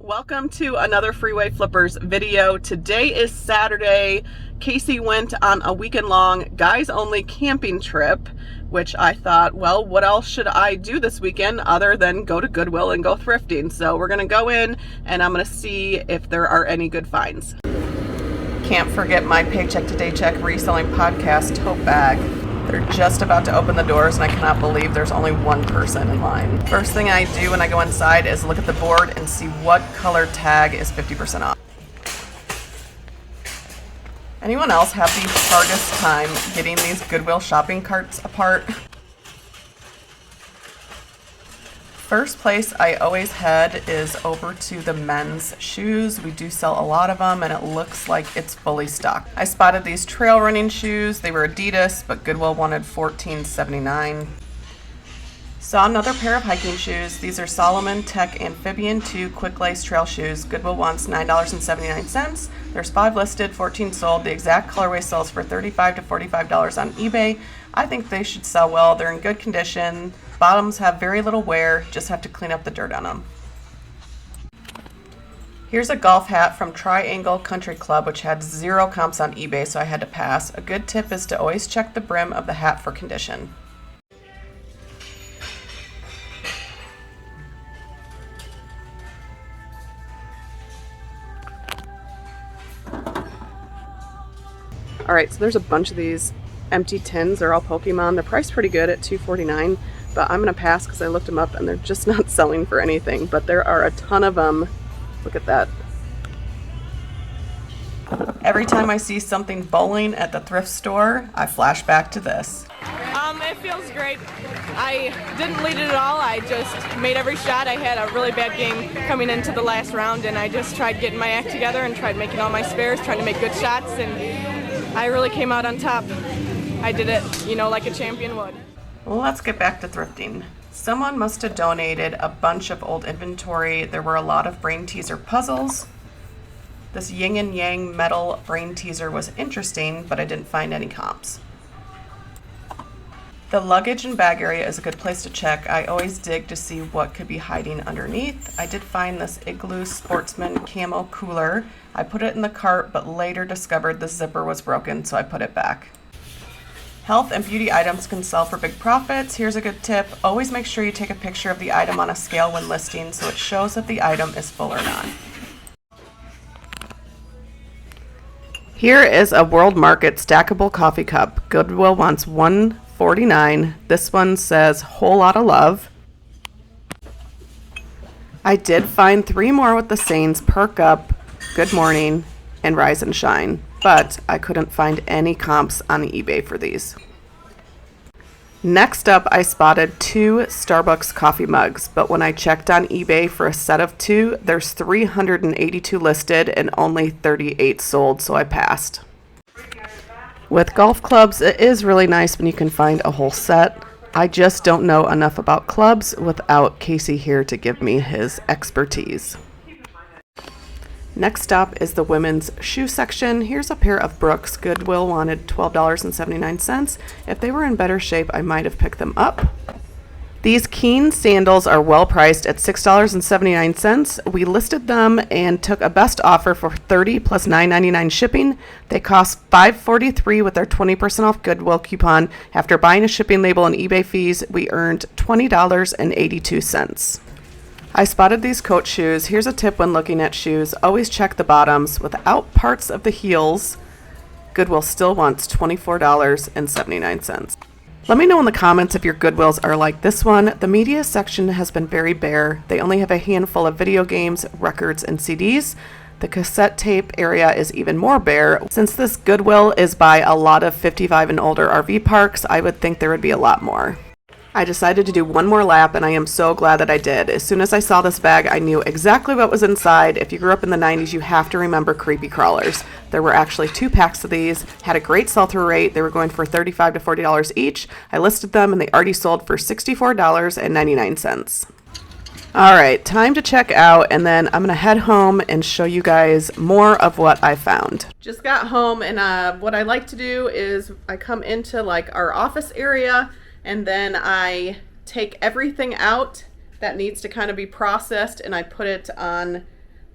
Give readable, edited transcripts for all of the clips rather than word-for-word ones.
Welcome to another Freeway Flippers video. Today is Saturday. Casey went on a weekend-long guys-only camping trip, which I thought, well, what else should I do this weekend other than go to Goodwill and go thrifting? So we're gonna go in and I'm gonna see if there are any good finds. Can't forget my Paycheck to Daycheck Reselling podcast tote bag. They're just about to open the doors and I cannot believe there's only one person in line. First thing I do when I go inside is look at the board and see what color tag is 50% off. Anyone else have the hardest time getting these Goodwill shopping carts apart? First place I always head is over to the men's shoes. We do sell a lot of them and it looks like it's fully stocked. I spotted these trail running shoes. They were Adidas, but Goodwill wanted $14.79. Saw another pair of hiking shoes. These are Solomon Tech Amphibian 2 Quick Lace Trail Shoes. Goodwill wants $9.79. There's 5 listed, 14 sold. The exact colorway sells for $35 to $45 on eBay. I think they should sell well. They're in good condition. Bottoms have very little wear, just have to clean up the dirt on them. Here's a golf hat from Triangle Country Club, which had 0 comps on eBay, so I had to pass. A good tip is to always check the brim of the hat for condition. Alright, so there's a bunch of these empty tins. They're all Pokemon. They're priced pretty good at $2.49, but I'm going to pass because I looked them up and they're just not selling for anything. But there are a ton of them. Look at that. Every time I see something bowling at the thrift store, I flash back to this. It feels great. I didn't lead it at all. I just made every shot. I had a really bad game coming into the last round, and I just tried getting my act together and tried making all my spares, trying to make good shots, and I really came out on top. I did it, like a champion would. Well, let's get back to thrifting. Someone must have donated a bunch of old inventory. There were a lot of brain teaser puzzles. This yin and yang metal brain teaser was interesting, but I didn't find any comps. The luggage and bag area is a good place to check. I always dig to see what could be hiding underneath. I did find this Igloo Sportsman camo cooler. I put it in the cart, but later discovered the zipper was broken, so I put it back. Health and beauty items can sell for big profits. Here's a good tip. Always make sure you take a picture of the item on a scale when listing so it shows if the item is full or not. Here is a World Market stackable coffee cup. Goodwill wants $1.49. This one says whole lot of love. I did find 3 more with the sayings perk up, good morning, and rise and shine, but I couldn't find any comps on eBay for these. Next up, I spotted 2 Starbucks coffee mugs, but when I checked on eBay for a set of 2, there's 382 listed and only 38 sold, so I passed. With golf clubs, it is really nice when you can find a whole set. I just don't know enough about clubs without Casey here to give me his expertise. Next stop is the women's shoe section. Here's a pair of Brooks. Goodwill wanted $12.79. If they were in better shape, I might have picked them up. These Keen sandals are well priced at $6.79. We listed them and took a best offer for $30 plus $9.99 shipping. They cost $5.43 with their 20% off Goodwill coupon. After buying a shipping label and eBay fees, we earned $20.82. I spotted these coat shoes. Here's a tip when looking at shoes. Always check the bottoms. Without parts of the heels, Goodwill still wants $24.79. Let me know in the comments if your Goodwills are like this one. The media section has been very bare. They only have a handful of video games, records, and CDs. The cassette tape area is even more bare. Since this Goodwill is by a lot of 55 and older RV parks, I would think there would be a lot more. I decided to do one more lap, and I am so glad that I did. As soon as I saw this bag, I knew exactly what was inside. If you grew up in the 90s, you have to remember creepy crawlers. There were actually 2 packs of these, had a great sell-through rate. They were going for $35 to $40 each. I listed them, and they already sold for $64.99. All right, time to check out, and then I'm going to head home and show you guys more of what I found. Just got home, and what I like to do is I come into like our office area, and then I take everything out that needs to kind of be processed, and I put it on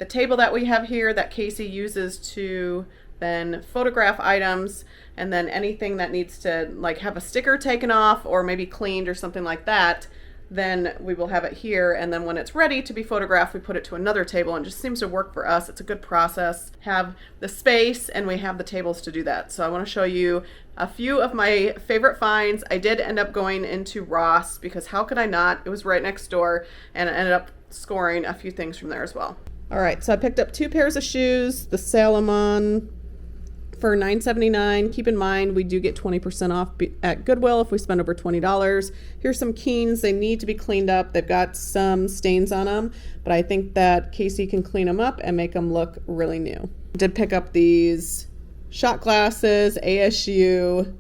the table that we have here that Casey uses to then photograph items, and then anything that needs to like have a sticker taken off or maybe cleaned or something like that, then we will have it here. And then when it's ready to be photographed, we put it to another table, and it just seems to work for us. It's a good process. Have the space and we have the tables to do that. So I want to show you a few of my favorite finds. I did end up going into Ross because how could I not? It was right next door, and I ended up scoring a few things from there as well. All right, so I picked up 2 pairs of shoes, the Salomon for $9.79. Keep in mind, we do get 20% off at Goodwill if we spend over $20. Here's some Keens. They need to be cleaned up. They've got some stains on them, but I think that Casey can clean them up and make them look really new. Did pick up these shot glasses, ASU,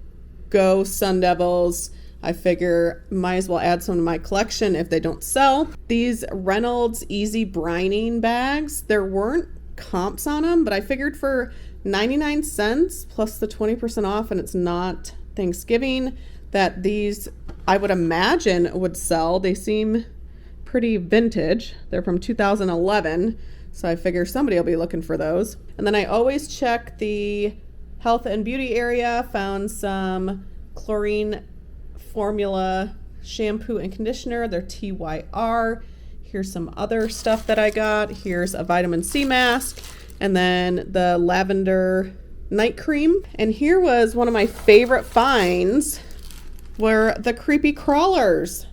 Go Sun Devils. I figure might as well add some to my collection if they don't sell. These Reynolds Easy Brining bags, there weren't comps on them, but I figured for 99 cents plus the 20% off, and it's not Thanksgiving, that these I would imagine would sell. They seem pretty vintage. They're from 2011, so I figure somebody will be looking for those. And then I always check the health and beauty area. Found some chlorine formula shampoo and conditioner. They're TYR. Here's some other stuff that I got. Here's a vitamin C mask, and then the lavender night cream. And here was one of my favorite finds, were the creepy crawlers.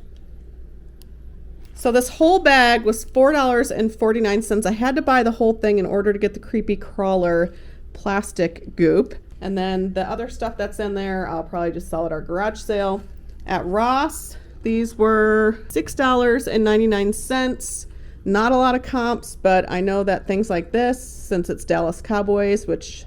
So this whole bag was $4.49. I had to buy the whole thing in order to get the creepy crawler plastic goop. And then the other stuff that's in there, I'll probably just sell at our garage sale. At Ross, these were $6.99. Not a lot of comps, but I know that things like this, since it's Dallas Cowboys, which,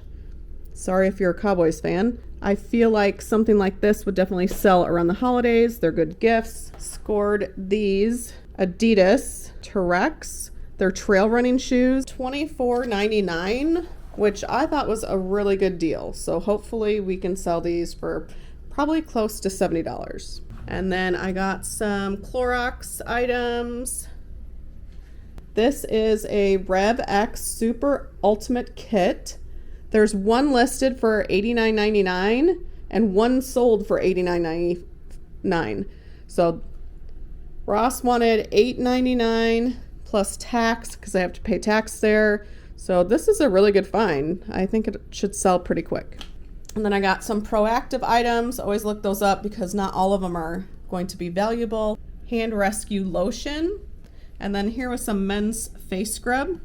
sorry if you're a Cowboys fan, I feel like something like this would definitely sell around the holidays. They're good gifts. Scored these Adidas T-Rex. They're trail running shoes, $24.99, which I thought was a really good deal. So hopefully we can sell these for probably close to $70. And then I got some Clorox items. This is a Rev X Super Ultimate Kit. There's one listed for $89.99 and one sold for $89.99. So Ross wanted $8.99 plus tax because I have to pay tax there. So this is a really good find. I think it should sell pretty quick. And then I got some Proactive items. Always look those up because not all of them are going to be valuable. Hand Rescue Lotion. And then here was some men's face scrub.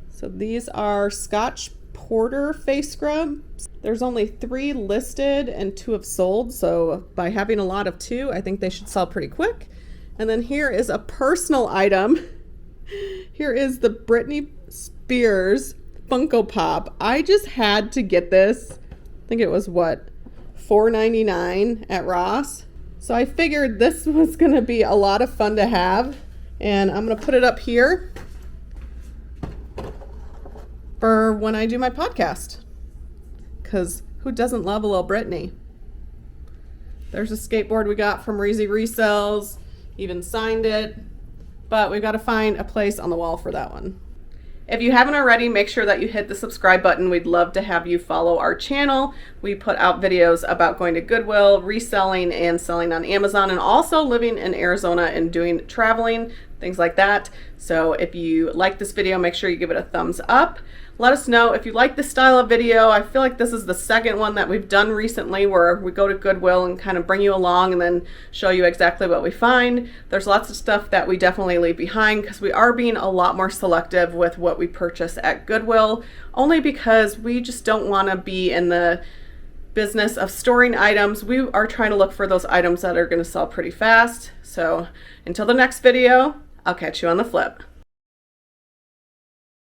So these are Scotch Porter face scrub. There's only 3 listed and 2 have sold. So by having a lot of 2, I think they should sell pretty quick. And then here is a personal item. Here is the Britney Spears Funko Pop. I just had to get this. I think it was what, $4.99 at Ross. So I figured this was gonna be a lot of fun to have, and I'm gonna put it up here for when I do my podcast, because who doesn't love a little Britney? There's a skateboard we got from Resells, even signed it, but we've got to find a place on the wall for that one. If you haven't already, make sure that you hit the subscribe button. We'd love to have you follow our channel. We put out videos about going to Goodwill, reselling, and selling on Amazon, and also living in Arizona and doing traveling, things like that. So if you like this video, make sure you give it a thumbs up. Let us know if you like this style of video. I feel like this is the second one that we've done recently where we go to Goodwill and kind of bring you along and then show you exactly what we find. There's lots of stuff that we definitely leave behind because we are being a lot more selective with what we purchase at Goodwill, only because we just don't want to be in the business of storing items. We are trying to look for those items that are going to sell pretty fast. So until the next video, I'll catch you on the flip.